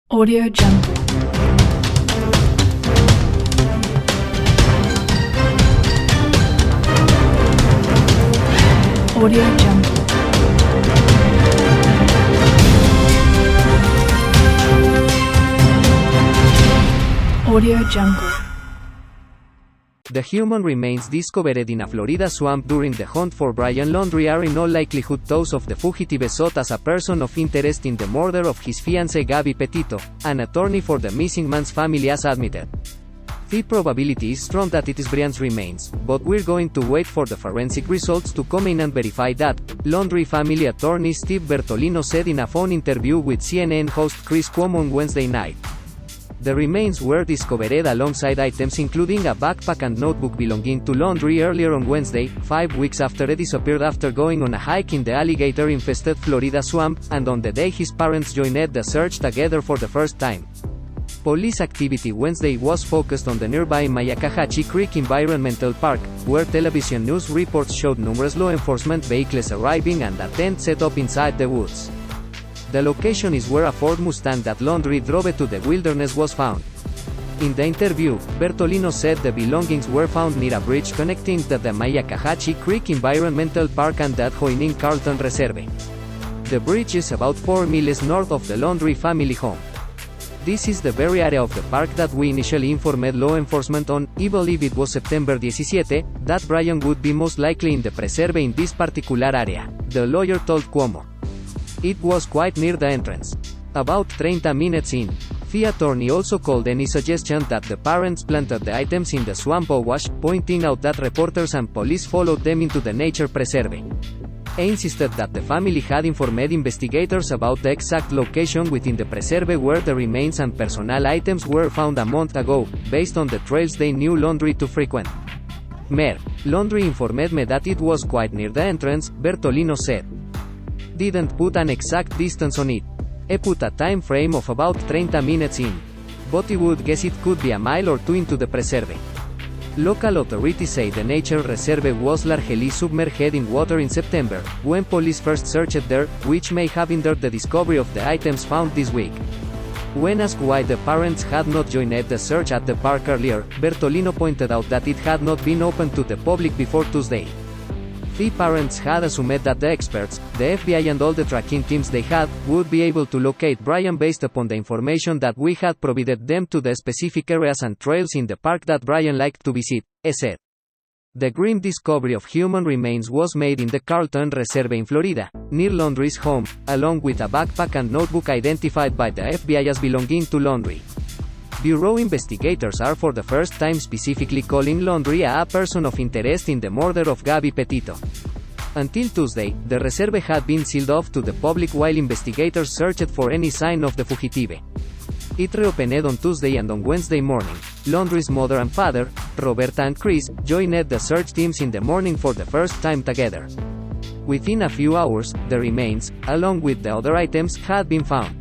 Audio Jungle. Audio Jungle. Audio Jungle. The human remains discovered in a Florida swamp during the hunt for Brian Laundrie are in all likelihood those of the fugitive sought as a person of interest in the murder of his fiancée Gabby Petito, an attorney for the missing man's family has admitted. The probability is strong that it is Brian's remains, but we're going to wait for the forensic results to come in and verify that, Laundrie family attorney Steve Bertolino said in a phone interview with CNN host Chris Cuomo on Wednesday night. The remains were discovered alongside items including a backpack and notebook belonging to Laundrie earlier on Wednesday, 5 weeks after he disappeared after going on a hike in the alligator-infested Florida swamp, and on the day his parents joined the search together for the first time. Police activity Wednesday was focused on the nearby Mayakahatchee Creek Environmental Park, where television news reports showed numerous law enforcement vehicles arriving and a tent set up inside the woods. The location is where a Ford Mustang that Laundrie drove to the wilderness was found. In the interview, Bertolino said the belongings were found near a bridge connecting the Mayakahatchee Creek Environmental Park and the adjoining Carlton Reserve. The bridge is about 4 miles north of the Laundrie family home. This is the very area of the park that we initially informed law enforcement on. I believe it was September 17, that Brian would be most likely in the preserve in this particular area, the lawyer told Cuomo. It was quite near the entrance. About 30 minutes in. The attorney also called any suggestion that the parents planted the items in the swamp awash, pointing out that reporters and police followed them into the nature preserve. He insisted that the family had informed investigators about the exact location within the preserve where the remains and personal items were found a month ago, based on the trails they knew Laundrie to frequent. Mayor Laundrie informed me that it was quite near the entrance, Bertolino said. Didn't put an exact distance on it. He put a time frame of about 30 minutes in. But he would guess it could be a mile or two into the preserve. Local authorities say the nature reserve was largely submerged in water in September, when police first searched there, which may have hindered the discovery of the items found this week. When asked why the parents had not joined the search at the park earlier, Bertolino pointed out that it had not been open to the public before Tuesday. The parents had assumed that the experts, the FBI and all the tracking teams they had, would be able to locate Brian based upon the information that we had provided them to the specific areas and trails in the park that Brian liked to visit, he said. The grim discovery of human remains was made in the Carlton Reserve in Florida, near Laundrie's home, along with a backpack and notebook identified by the FBI as belonging to Laundrie. Bureau investigators are for the first time specifically calling Laundrie a person of interest in the murder of Gabby Petito. Until Tuesday, the reserve had been sealed off to the public while investigators searched for any sign of the fugitive. It reopened on Tuesday and on Wednesday morning. Laundrie's mother and father, Roberta and Chris, joined the search teams in the morning for the first time together. Within a few hours, the remains, along with the other items, had been found.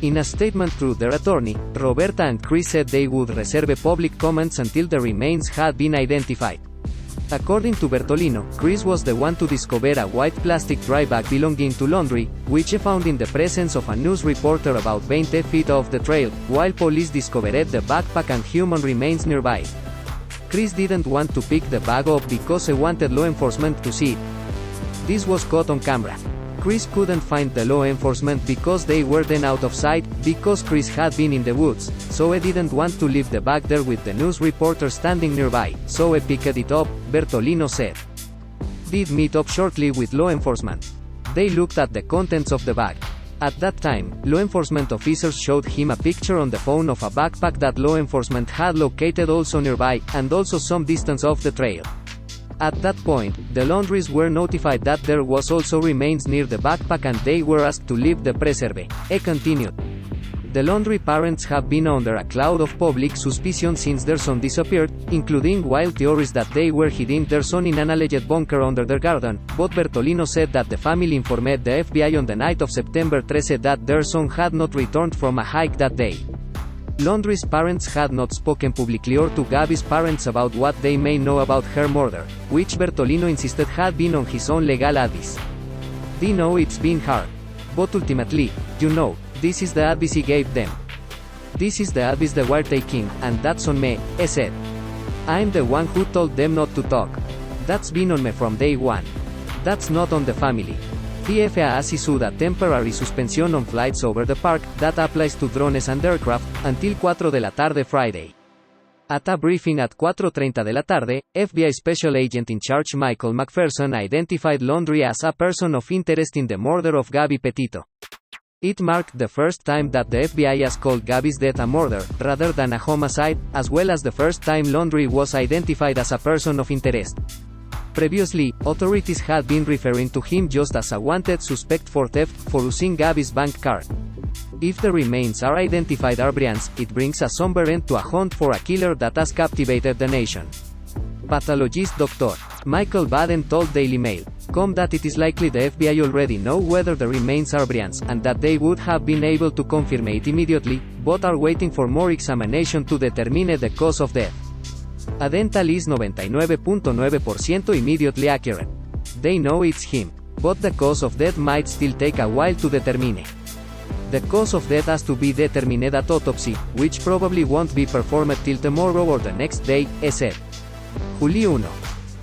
In a statement through their attorney, Roberta and Chris said they would reserve public comments until the remains had been identified. According to Bertolino, Chris was the one to discover a white plastic dry bag belonging to Laundrie, which he found in the presence of a news reporter about 20 feet off the trail, while police discovered the backpack and human remains nearby. Chris didn't want to pick the bag up because he wanted law enforcement to see it. This was caught on camera. Chris couldn't find the law enforcement because they were then out of sight, because Chris had been in the woods, so he didn't want to leave the bag there with the news reporter standing nearby, so he picked it up, Bertolino said. Did meet up shortly with law enforcement. They looked at the contents of the bag. At that time, law enforcement officers showed him a picture on the phone of a backpack that law enforcement had located also nearby, and also some distance off the trail. At that point, the Laundries were notified that there was also remains near the backpack and they were asked to leave the preserve, he continued. The Laundrie parents have been under a cloud of public suspicion since their son disappeared, including wild theories that they were hiding their son in an alleged bunker under their garden, but Bertolino said that the family informed the FBI on the night of September 13 that their son had not returned from a hike that day. Laundrie's parents had not spoken publicly or to Gabby's parents about what they may know about her murder, which Bertolino insisted had been on his own legal advice. They know it's been hard. But ultimately, this is the advice he gave them. This is the advice they were taking, and that's on me, he said. I'm the one who told them not to talk. That's been on me from day one. That's not on the family. The FAA has issued a temporary suspension on flights over the park, that applies to drones and aircraft, until 4 de la tarde Friday. At a briefing at 4:30 de la tarde, FBI Special Agent in Charge Michael McPherson identified Laundrie as a person of interest in the murder of Gabby Petito. It marked the first time that the FBI has called Gabby's death a murder, rather than a homicide, as well as the first time Laundrie was identified as a person of interest. Previously, authorities had been referring to him just as a wanted suspect for theft, for using Gabby's bank card. If the remains are identified as Brian's, it brings a somber end to a hunt for a killer that has captivated the nation. Pathologist Dr. Michael Baden told Daily Mail, that it is likely the FBI already know whether the remains are Brian's, and that they would have been able to confirm it immediately, but are waiting for more examination to determine the cause of death. A dental is 99.9% immediately accurate. They know it's him, but the cause of death might still take a while to determine. The cause of death has to be determined at autopsy, which probably won't be performed till tomorrow or the next day, he said. Julio 1.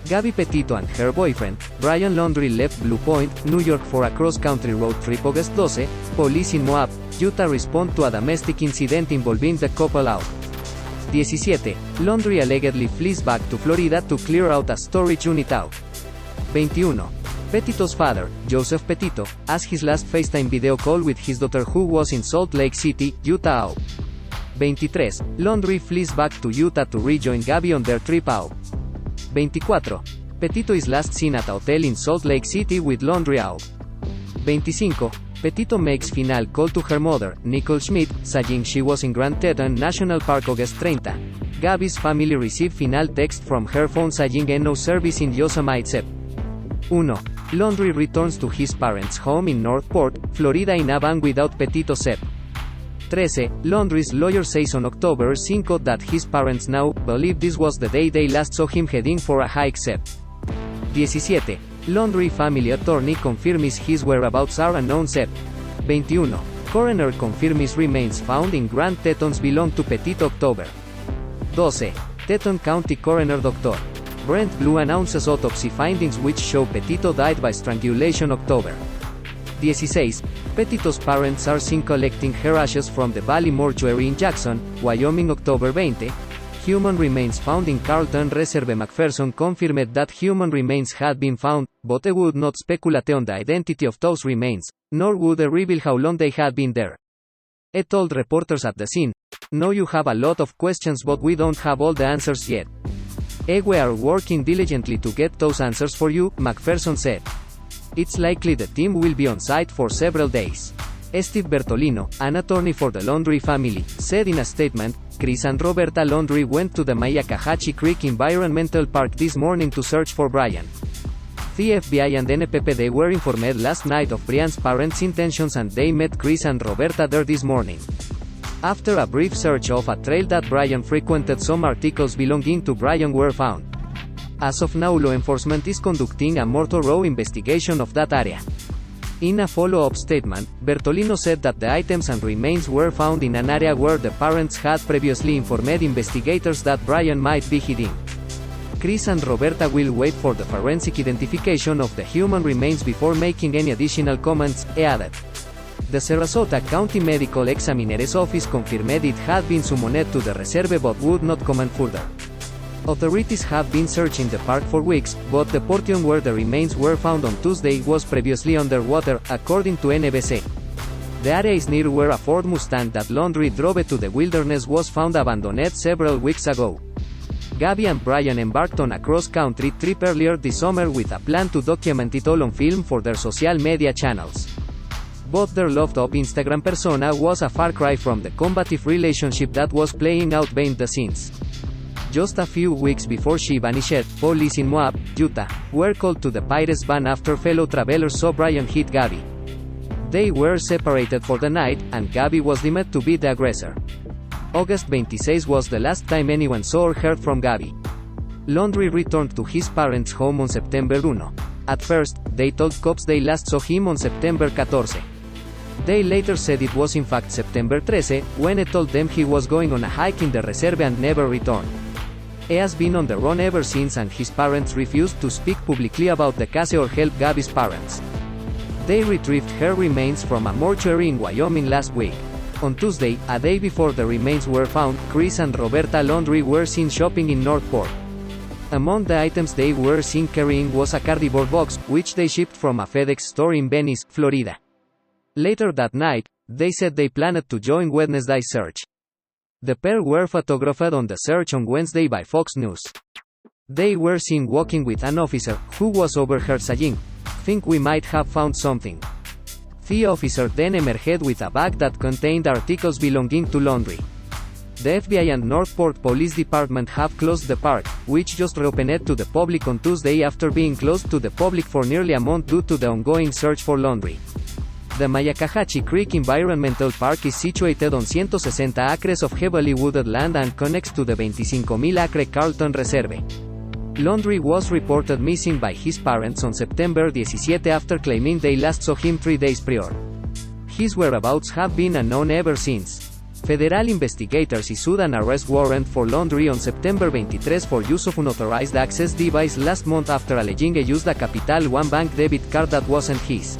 Gabby Petito and her boyfriend, Brian Laundrie, left Blue Point, New York for a cross-country road trip August 12. Police in Moab, Utah respond to a domestic incident involving the couple out. 17. Laundrie allegedly flees back to Florida to clear out a storage unit out. 21. Petito's father, Joseph Petito, has his last FaceTime video call with his daughter who was in Salt Lake City, Utah out. 23. Laundrie flees back to Utah to rejoin Gabby on their trip out. 24. Petito is last seen at a hotel in Salt Lake City with Laundrie out. 25. Petito makes final call to her mother, Nicole Schmidt, saying she was in Grand Teton National Park August 30. Gabby's family received final text from her phone saying no service in Yosemite. 1. Laundrie returns to his parents' home in Northport, Florida in a van without Petito. 13. Laundrie's lawyer says on October 5 that his parents now believe this was the day they last saw him heading for a hike. 17. Laundrie family attorney confirms his whereabouts are unknown. 21. Coroner confirms remains found in Grand Tetons belong to Petito. October 12. Teton County Coroner Dr. Brent Blue announces autopsy findings which show Petito died by strangulation. October 16. Petito's parents are seen collecting her ashes from the Valley Mortuary in Jackson, Wyoming. October 20. Human remains found in Carlton Reserve. McPherson confirmed that human remains had been found, but he would not speculate on the identity of those remains, nor would he reveal how long they had been there. He told reporters at the scene, "No, you have a lot of questions, but we don't have all the answers yet. We are working diligently to get those answers for you," McPherson said. It's likely the team will be on site for several days. Steve Bertolino, an attorney for the Laundrie family, said in a statement, "Chris and Roberta Laundrie went to the Mayakahatchee Creek Environmental Park this morning to search for Brian. The FBI and NPPD were informed last night of Brian's parents' intentions and they met Chris and Roberta there this morning. After a brief search of a trail that Brian frequented, some articles belonging to Brian were found. As of now, law enforcement is conducting a more thorough investigation of that area." In a follow-up statement, Bertolino said that the items and remains were found in an area where the parents had previously informed investigators that Brian might be hidden. Chris and Roberta will wait for the forensic identification of the human remains before making any additional comments, he added. The Sarasota County Medical Examiner's office confirmed it had been summoned to the reserve but would not comment further. Authorities have been searching the park for weeks, but the portion where the remains were found on Tuesday was previously underwater, according to NBC. The area is near where a Ford Mustang that Laundrie drove to the wilderness was found abandoned several weeks ago. Gabby and Brian embarked on a cross-country trip earlier this summer with a plan to document it all on film for their social media channels. But their loved-up Instagram persona was a far cry from the combative relationship that was playing out behind the scenes. Just a few weeks before she vanished, police in Moab, Utah, were called to the Pirates van after fellow travelers saw Brian hit Gabby. They were separated for the night, and Gabby was deemed to be the aggressor. August 26 was the last time anyone saw or heard from Gabby. Laundrie returned to his parents' home on September 1. At first, they told cops they last saw him on September 14. They later said it was in fact September 13, when he told them he was going on a hike in the reserve and never returned. He has been on the run ever since and his parents refused to speak publicly about the case or help Gabby's parents. They retrieved her remains from a mortuary in Wyoming last week. On Tuesday, a day before the remains were found, Chris and Roberta Laundrie were seen shopping in Northport. Among the items they were seen carrying was a cardboard box, which they shipped from a FedEx store in Venice, Florida. Later that night, they said they planned to join Wednesday's search. The pair were photographed on the search on Wednesday by Fox News. They were seen walking with an officer, who was overheard saying, "Think we might have found something." The officer then emerged with a bag that contained articles belonging to Laundrie. The FBI and Northport Police Department have closed the park, which just reopened to the public on Tuesday after being closed to the public for nearly a month due to the ongoing search for Laundrie. The Mayakahatchee Creek Environmental Park is situated on 160 acres of heavily wooded land and connects to the 25,000-acre Carlton Reserve. Laundrie was reported missing by his parents on September 17 after claiming they last saw him 3 days prior. His whereabouts have been unknown ever since. Federal investigators issued an arrest warrant for Laundrie on September 23 for use of unauthorized access device last month after alleging he used a Capital One bank debit card that wasn't his.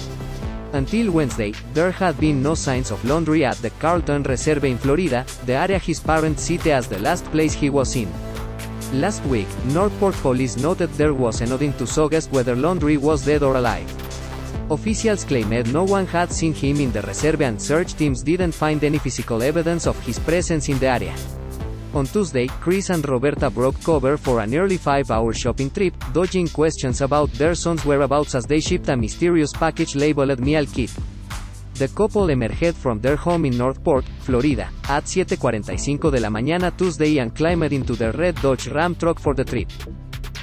Until Wednesday, there had been no signs of Laundrie at the Carlton Reserve in Florida, the area his parents cited as the last place he was in. Last week, Northport police noted there was nothing to suggest whether Laundrie was dead or alive. Officials claimed no one had seen him in the reserve and search teams didn't find any physical evidence of his presence in the area. On Tuesday, Chris and Roberta broke cover for a nearly 5-hour shopping trip, dodging questions about their son's whereabouts as they shipped a mysterious package labeled Meal Kit. The couple emerged from their home in Northport, Florida, at 7:45 de la mañana Tuesday and climbed into their red Dodge Ram truck for the trip.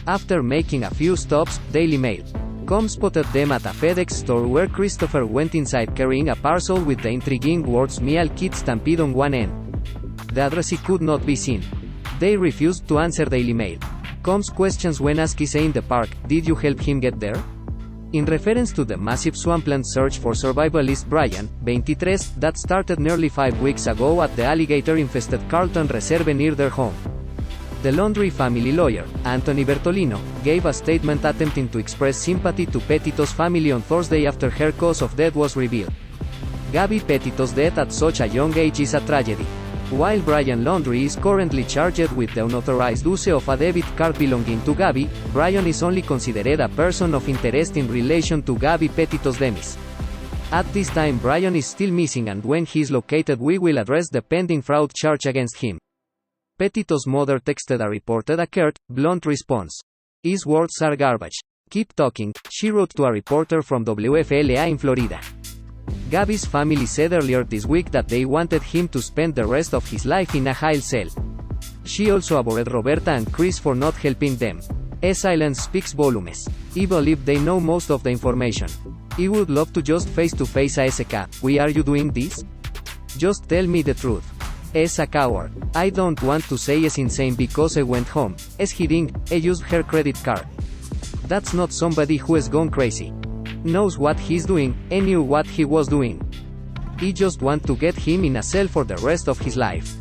After making a few stops, Daily Mail.com spotted them at a FedEx store where Christopher went inside carrying a parcel with the intriguing words Meal Kit stamped on one end. The address could not be seen. They refused to answer Daily Mail.com's questions when asked in the park, "Did you help him get there?" In reference to the massive swampland search for survivalist Brian, 23, that started nearly 5 weeks ago at the alligator-infested Carlton Reserve near their home. The Laundrie family lawyer, Anthony Bertolino, gave a statement attempting to express sympathy to Petito's family on Thursday after her cause of death was revealed. Gabby Petito's death at such a young age is a tragedy. While Brian Laundrie is currently charged with the unauthorized use of a debit card belonging to Gabby, Brian is only considered a person of interest in relation to Gabby Petito's demise. At this time Brian is still missing and when he is located we will address the pending fraud charge against him. Petito's mother texted a reporter a curt, blunt response. "His words are garbage. Keep talking," she wrote to a reporter from WFLA in Florida. Gabby's family said earlier this week that they wanted him to spend the rest of his life in a jail cell. She also abhorred Roberta and Chris for not helping them. "A silence speaks volumes. I believe they know most of the information. I would love to just face-to-face ask, why are you doing this? Just tell me the truth. As a coward. I don't want to say it's insane because I went home. As he didn't, I used her credit card. That's not somebody who has gone crazy. Knows what he's doing, and knew what he was doing. I just want to get him in a cell for the rest of his life."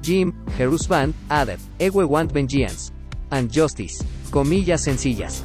Jim, her husband, added, "We want vengeance. And justice. Comillas sencillas.